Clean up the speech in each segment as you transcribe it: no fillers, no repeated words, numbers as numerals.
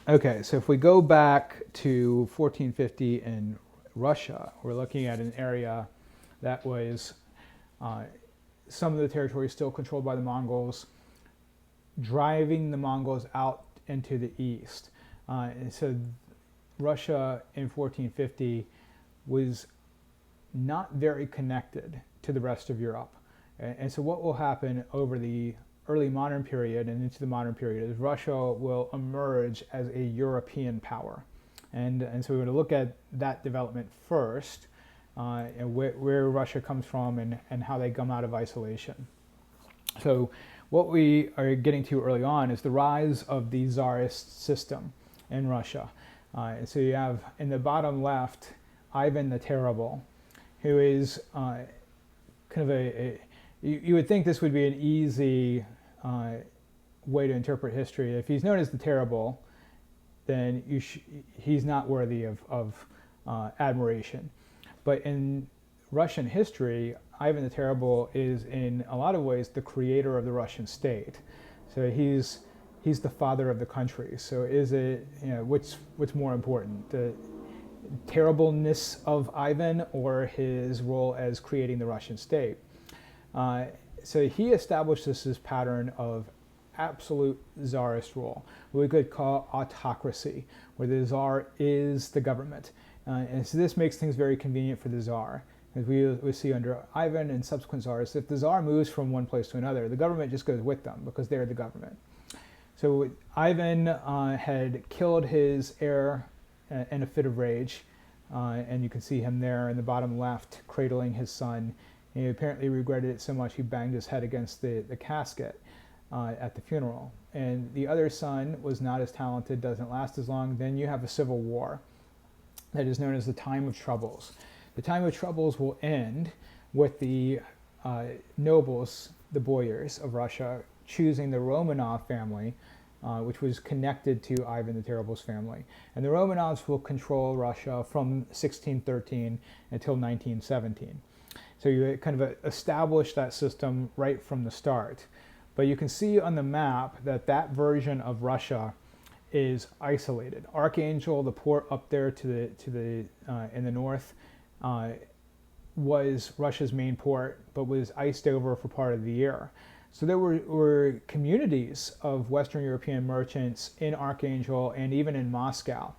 Okay, so if we go back to 1450 in Russia, we're looking at an area that was uh, some of the territory still controlled by the Mongols, driving the Mongols out into the east. And so Russia in 1450 was not very connected to the rest of Europe. And so what will happen over the early modern period and into the modern period is Russia will emerge as a European power. And so we're going to look at that development first, and where Russia comes from and how they come out of isolation. So what we are getting to early on is the rise of the Tsarist system in Russia. And so you have in the bottom left Ivan the Terrible, who is kind of you would think this would be an easy way to interpret history. If he's known as the Terrible, then he's not worthy of admiration. But in Russian history, Ivan the Terrible is in a lot of ways the creator of the Russian state. So he's the father of the country. So is it, what's more important, the terribleness of Ivan or his role as creating the Russian state? So he established this pattern of absolute czarist rule, what we could call autocracy, where the czar is the government. And so this makes things very convenient for the czar. As we see under Ivan and subsequent czars, if the czar moves from one place to another, the government just goes with them because they're the government. So Ivan had killed his heir in a fit of rage, and you can see him there in the bottom left cradling his son. And he apparently regretted it so much he banged his head against the casket at the funeral. And the other son was not as talented, doesn't last as long. Then you have a civil war that is known as the Time of Troubles. The Time of Troubles will end with the nobles, the boyars of Russia, choosing the Romanov family, which was connected to Ivan the Terrible's family. And the Romanovs will control Russia from 1613 until 1917. So you kind of establish that system right from the start. But you can see on the map that that version of Russia is isolated. Archangel, the port up there to the in the north, was Russia's main port, but was iced over for part of the year. So there were communities of Western European merchants in Archangel and even in Moscow,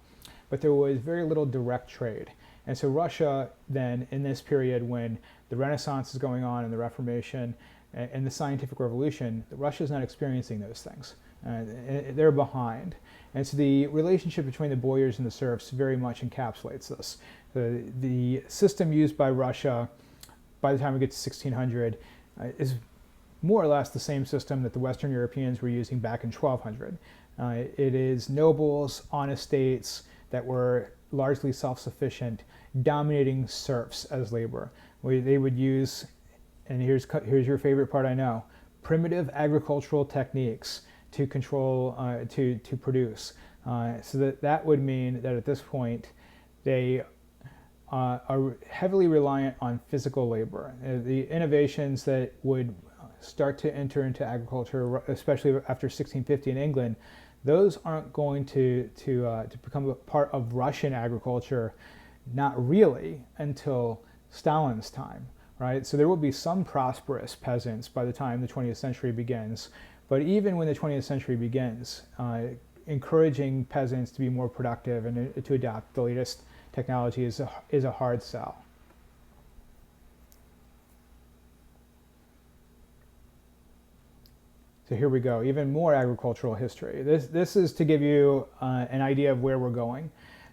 but there was very little direct trade. And so Russia then, in this period when the Renaissance is going on and the Reformation and the scientific revolution, Russia is not experiencing those things. They're behind. And so the relationship between the boyars and the serfs very much encapsulates this. The system used by Russia by the time we get to 1600 is more or less the same system that the Western Europeans were using back in 1200. It is nobles on estates that were largely self-sufficient, dominating serfs as labor. They would use, and here's your favorite part I know, primitive agricultural techniques to control, to produce. So that would mean that at this point they are heavily reliant on physical labor. The innovations that would start to enter into agriculture, especially after 1650 in England, those aren't going to become a part of Russian agriculture, not really, until Stalin's time, right? So there will be some prosperous peasants by the time the 20th century begins, but even when the 20th century begins, encouraging peasants to be more productive and to adopt the latest technology is a hard sell. So here we go, even more agricultural history. This is to give you an idea of where we're going.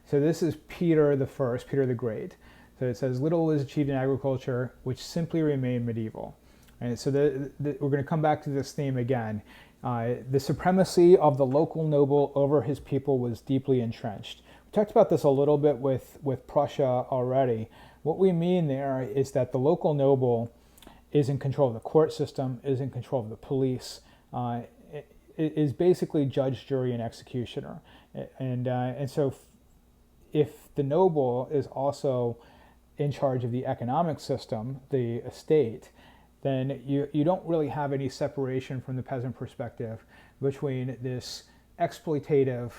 So this is Peter the First, Peter the Great. So it says, little is achieved in agriculture, which simply remained medieval. And so we're going to come back to this theme again. The supremacy of the local noble over his people was deeply entrenched. We talked about this a little bit with Prussia already. What we mean there is that the local noble is in control of the court system, is in control of the police, is basically judge, jury, and executioner. And so if the noble is also in charge of the economic system, the estate, then you don't really have any separation from the peasant perspective between this exploitative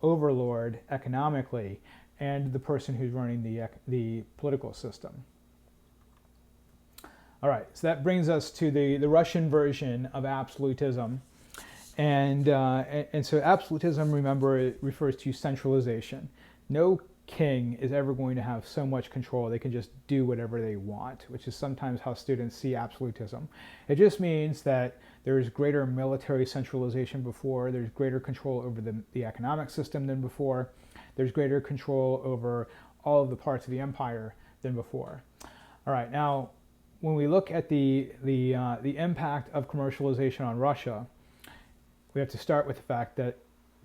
overlord economically and the person who's running the political system. All right, so that brings us to the Russian version of absolutism. And so absolutism, remember, it refers to centralization. No king is ever going to have so much control they can just do whatever they want, which is sometimes how students see absolutism. It just means that there's greater military centralization before, there's greater control over the economic system than before, there's greater control over all of the parts of the empire than before. All right, now when we look at the impact of commercialization on Russia, we have to start with the fact that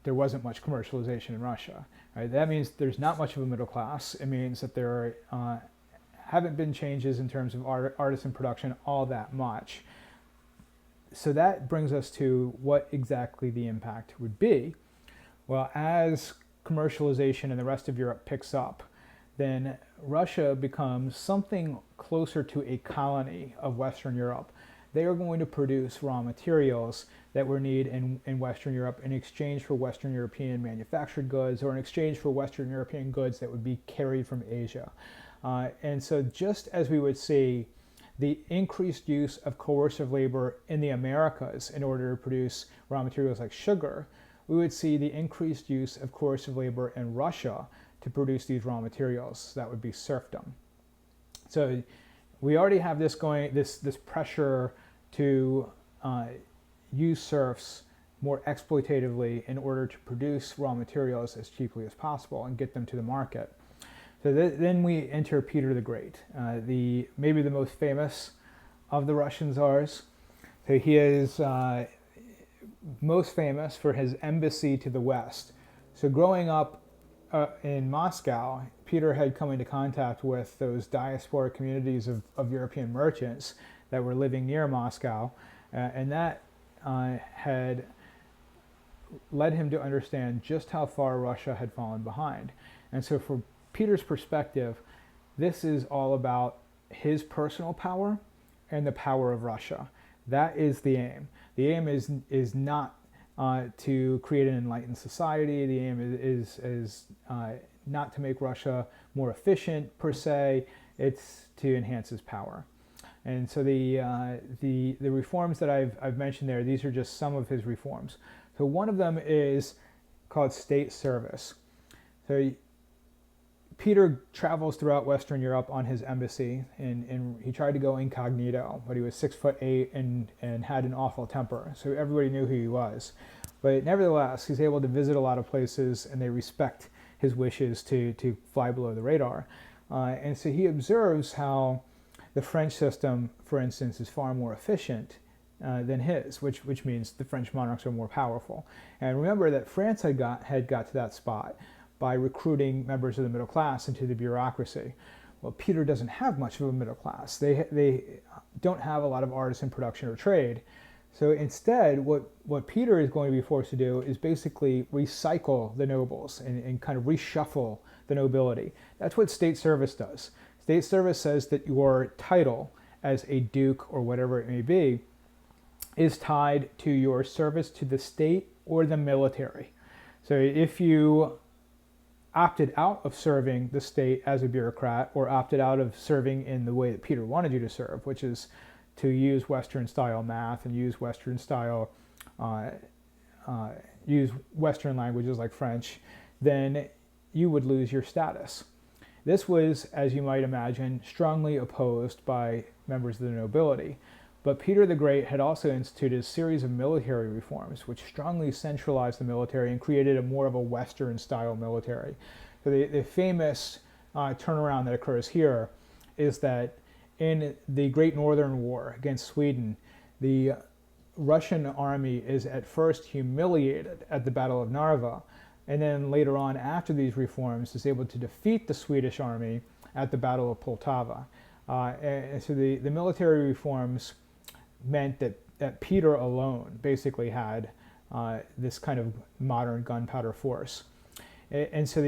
there wasn't much commercialization in Russia. Right? That means there's not much of a middle class. It means that there haven't been changes in terms of artisan production all that much. So that brings us to what exactly the impact would be. Well, as commercialization in the rest of Europe picks up, then Russia becomes something closer to a colony of Western Europe. They are going to produce raw materials that we need in Western Europe in exchange for Western European manufactured goods, or in exchange for Western European goods that would be carried from Asia. And so just as we would see the increased use of coercive labor in the Americas in order to produce raw materials like sugar, we would see the increased use of coercive labor in Russia to produce these raw materials. That would be serfdom. So we already have this going, this pressure to use serfs more exploitatively in order to produce raw materials as cheaply as possible and get them to the market. So then we enter Peter the Great, maybe the most famous of the Russian czars. So he is most famous for his embassy to the West. So growing up in Moscow, Peter had come into contact with those diaspora communities of European merchants that were living near Moscow, and that had led him to understand just how far Russia had fallen behind. And so from Peter's perspective, this is all about his personal power and the power of Russia. That is the aim. The aim is not to create an enlightened society. The aim is not to make Russia more efficient per se. It's to enhance his power. And so the reforms that I've mentioned there, these are just some of his reforms. So one of them is called state service. So Peter travels throughout Western Europe on his embassy, and he tried to go incognito, but he was 6'8" and had an awful temper, so everybody knew who he was. But nevertheless, he's able to visit a lot of places, and they respect his wishes to fly below the radar. And so he observes how the French system, for instance, is far more efficient than his, which means the French monarchs are more powerful. And remember that France had got to that spot by recruiting members of the middle class into the bureaucracy. Well, Peter doesn't have much of a middle class. They don't have a lot of artisan production or trade. So instead, what Peter is going to be forced to do is basically recycle the nobles and kind of reshuffle the nobility. That's what state service does. State service says that your title as a duke or whatever it may be is tied to your service to the state or the military. So if you opted out of serving the state as a bureaucrat, or opted out of serving in the way that Peter wanted you to serve, which is to use Western style math and use Western style, use Western languages like French, then you would lose your status. This was, as you might imagine, strongly opposed by members of the nobility. But Peter the Great had also instituted a series of military reforms which strongly centralized the military and created a more of a Western style military. So the famous turnaround that occurs here is that in the Great Northern War against Sweden, the Russian army is at first humiliated at the Battle of Narva, and then later on, after these reforms, is able to defeat the Swedish army at the Battle of Poltava. And so the military reforms meant that Peter alone basically had this kind of modern gunpowder force. And so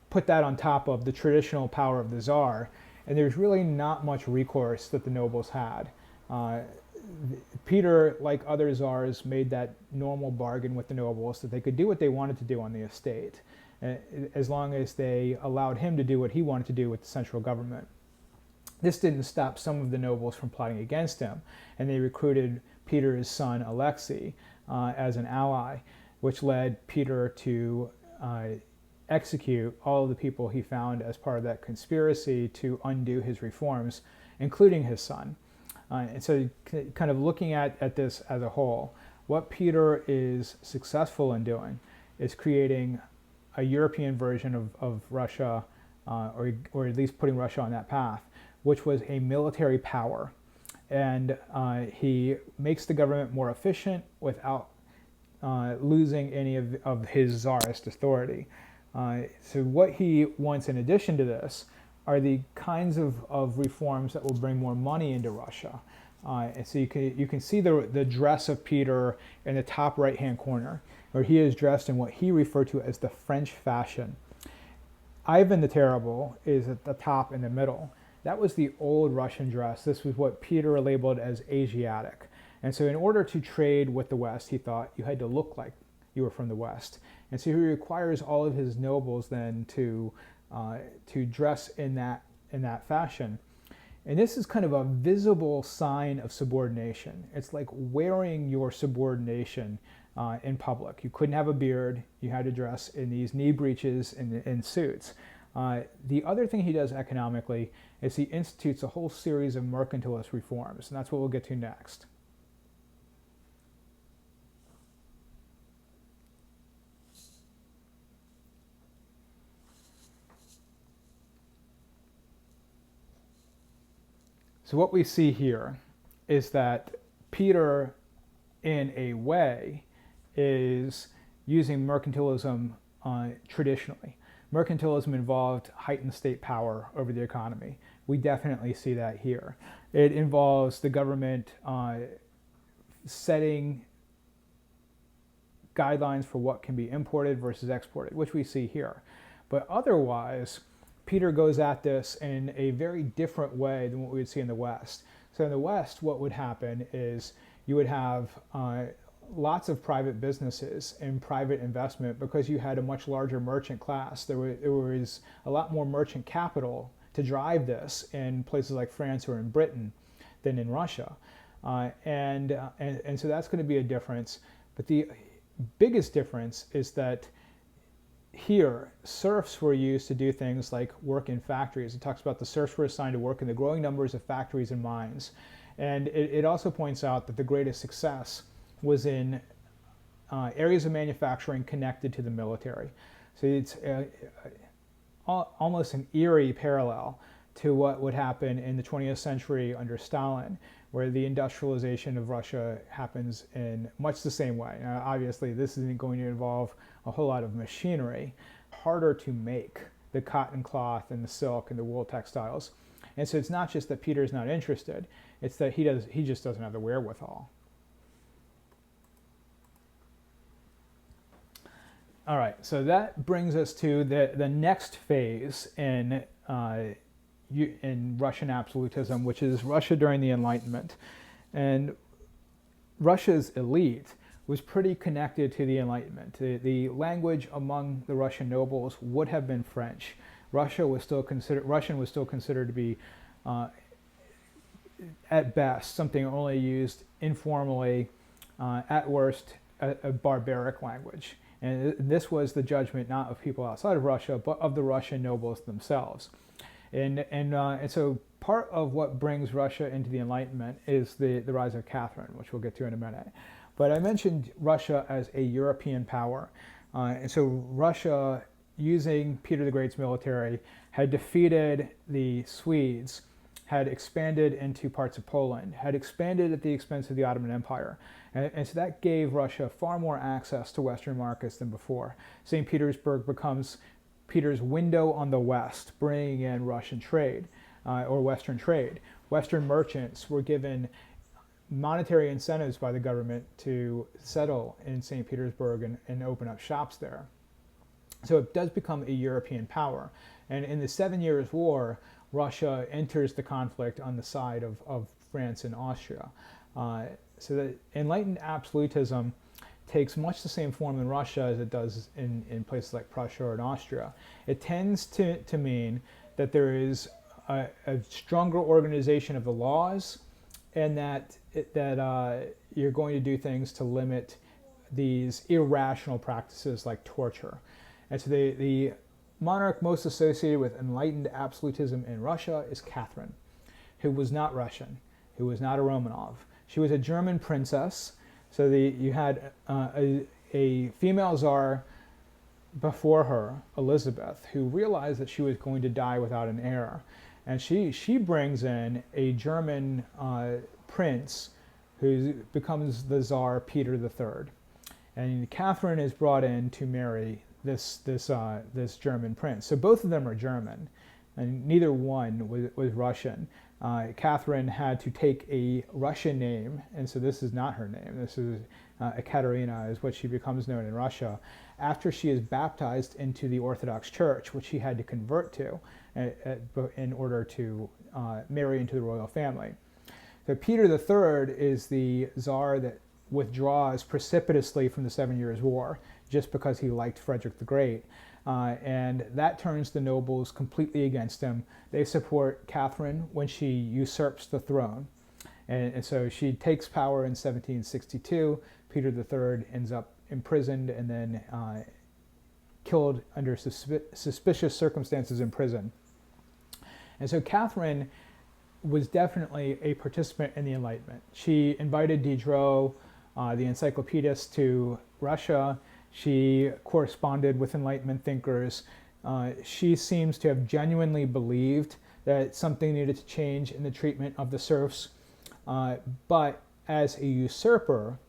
put that on top of the traditional power of the Tsar, and there's really not much recourse that the nobles had. Peter, like other czars, made that normal bargain with the nobles that they could do what they wanted to do on the estate, as long as they allowed him to do what he wanted to do with the central government. This didn't stop some of the nobles from plotting against him, and they recruited Peter's son Alexei as an ally, which led Peter to execute all of the people he found as part of that conspiracy to undo his reforms, including his son. And so kind of looking at this as a whole, what Peter is successful in doing is creating a European version of Russia, or at least putting Russia on that path, which was a military power. And he makes the government more efficient without losing any of his czarist authority. So what he wants in addition to this are the kinds of reforms that will bring more money into Russia. And so you can see the dress of Peter in the top right-hand corner, where he is dressed in what he referred to as the French fashion. Ivan the Terrible is at the top in the middle. That was the old Russian dress. This was what Peter labeled as Asiatic. And so in order to trade with the West, he thought you had to look like you were from the West. And so he requires all of his nobles then to dress in that fashion. And this is kind of a visible sign of subordination. It's like wearing your subordination in public. You couldn't have a beard. You had to dress in these knee breeches and suits. The other thing he does economically is he institutes a whole series of mercantilist reforms, and that's what we'll get to next. So what we see here is that Peter, in a way, is using mercantilism traditionally. Mercantilism involved heightened state power over the economy. We definitely see that here. It involves the government setting guidelines for what can be imported versus exported, which we see here. But otherwise, Peter goes at this in a very different way than what we would see in the West. So in the West, what would happen is you would have lots of private businesses and private investment because you had a much larger merchant class. There was a lot more merchant capital to drive this in places like France or in Britain than in Russia. And so that's going to be a difference. But the biggest difference is that here, serfs were used to do things like work in factories. It talks about the serfs were assigned to work in the growing numbers of factories and mines. And it also points out that the greatest success was in areas of manufacturing connected to the military. So it's almost an eerie parallel to what would happen in the 20th century under Stalin, where the industrialization of Russia happens in much the same way. Now, obviously, this isn't going to involve a whole lot of machinery. Harder to make the cotton cloth and the silk and the wool textiles. And so it's not just that Peter's not interested, it's that he just doesn't have the wherewithal. All right, so that brings us to the next phase in Russian absolutism, which is Russia during the Enlightenment. And Russia's elite was pretty connected to the Enlightenment. The language among the Russian nobles would have been French. Russian was still considered to be, at best, something only used informally, at worst, a barbaric language. And this was the judgment not of people outside of Russia, but of the Russian nobles themselves. And so part of what brings Russia into the Enlightenment is the rise of Catherine, which we'll get to in a minute. But I mentioned Russia as a European power. And so Russia, using Peter the Great's military, had defeated the Swedes, had expanded into parts of Poland, had expanded at the expense of the Ottoman Empire. And so that gave Russia far more access to Western markets than before. St. Petersburg becomes Peter's window on the West, bringing in Russian trade or Western trade. Western merchants were given monetary incentives by the government to settle in St. Petersburg and open up shops there. So it does become a European power. And in the 7 Years' War, Russia enters the conflict on the side of France and Austria. So that enlightened absolutism takes much the same form in Russia as it does in places like Prussia or in Austria. It tends to mean that there is a stronger organization of the laws, and that you're going to do things to limit these irrational practices like torture. And so the monarch most associated with enlightened absolutism in Russia is Catherine, who was not Russian, who was not a Romanov. She was a German princess. So you had a female czar before her, Elizabeth, who realized that she was going to die without an heir. And she brings in a German prince who becomes the Tsar Peter III. And Catherine is brought in to marry this German prince. So both of them are German, and neither one was Russian. Catherine had to take a Russian name, and so this is not her name. This is Ekaterina, is what she becomes known in Russia, after she is baptized into the Orthodox Church, which she had to convert to in order to marry into the royal family. So Peter III is the Tsar that withdraws precipitously from the 7 Years' War just because he liked Frederick the Great. And that turns the nobles completely against him. They support Catherine when she usurps the throne. And so she takes power in 1762. Peter III ends up imprisoned and then killed under suspicious circumstances in prison. And so Catherine was definitely a participant in the Enlightenment. She invited Diderot, the encyclopedist, to Russia. She corresponded with Enlightenment thinkers. She seems to have genuinely believed that something needed to change in the treatment of the serfs. But as a usurper,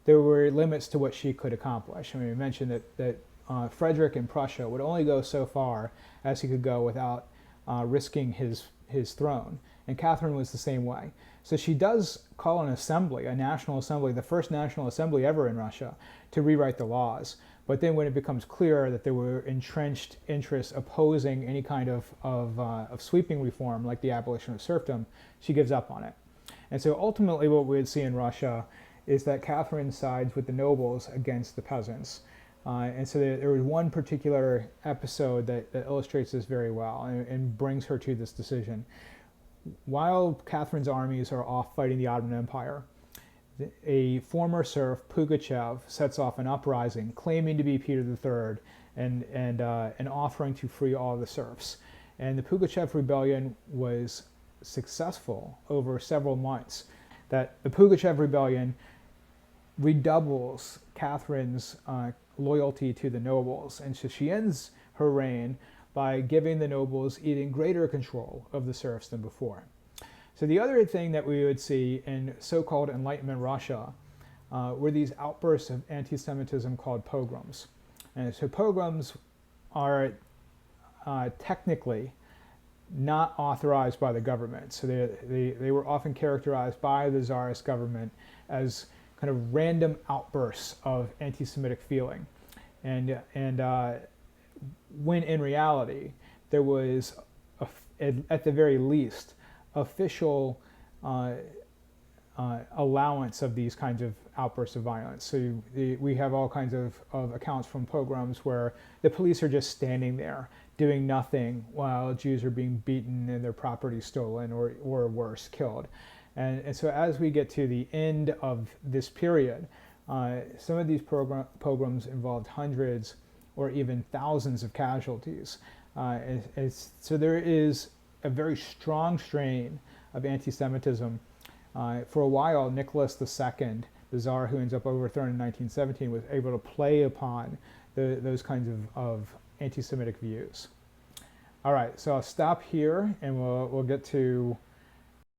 there were limits to what she could accomplish. I mean, we mentioned that Frederick in Prussia would only go so far as he could go without risking his throne. And Catherine was the same way. So she does call an assembly, a national assembly, the first national assembly ever in Russia, to rewrite the laws. But then when it becomes clear that there were entrenched interests opposing any kind of sweeping reform, like the abolition of serfdom, she gives up on it. And so ultimately what we would see in Russia is that Catherine sides with the nobles against the peasants. And so there was one particular episode that illustrates this very well and brings her to this decision. While Catherine's armies are off fighting the Ottoman Empire, a former serf, Pugachev, sets off an uprising claiming to be Peter III and offering to free all the serfs. And the Pugachev rebellion was successful over several months. That the Pugachev rebellion redoubles Catherine's loyalty to the nobles, and so she ends her reign by giving the nobles even greater control of the serfs than before. So the other thing that we would see in so-called Enlightenment Russia were these outbursts of anti-Semitism called pogroms. And so pogroms are technically not authorized by the government. So they were often characterized by the Tsarist government as kind of random outbursts of anti-Semitic feeling. And when in reality, there was, at the very least, official allowance of these kinds of outbursts of violence. So we have all kinds of accounts from pogroms where the police are just standing there doing nothing while Jews are being beaten and their property stolen or worse, killed. And so as we get to the end of this period, some of these pogroms involved hundreds or even thousands of casualties. So there is a very strong strain of anti-Semitism. For a while, Nicholas II, the Tsar who ends up overthrown in 1917, was able to play upon those kinds of anti-Semitic views. All right, so I'll stop here and we'll get to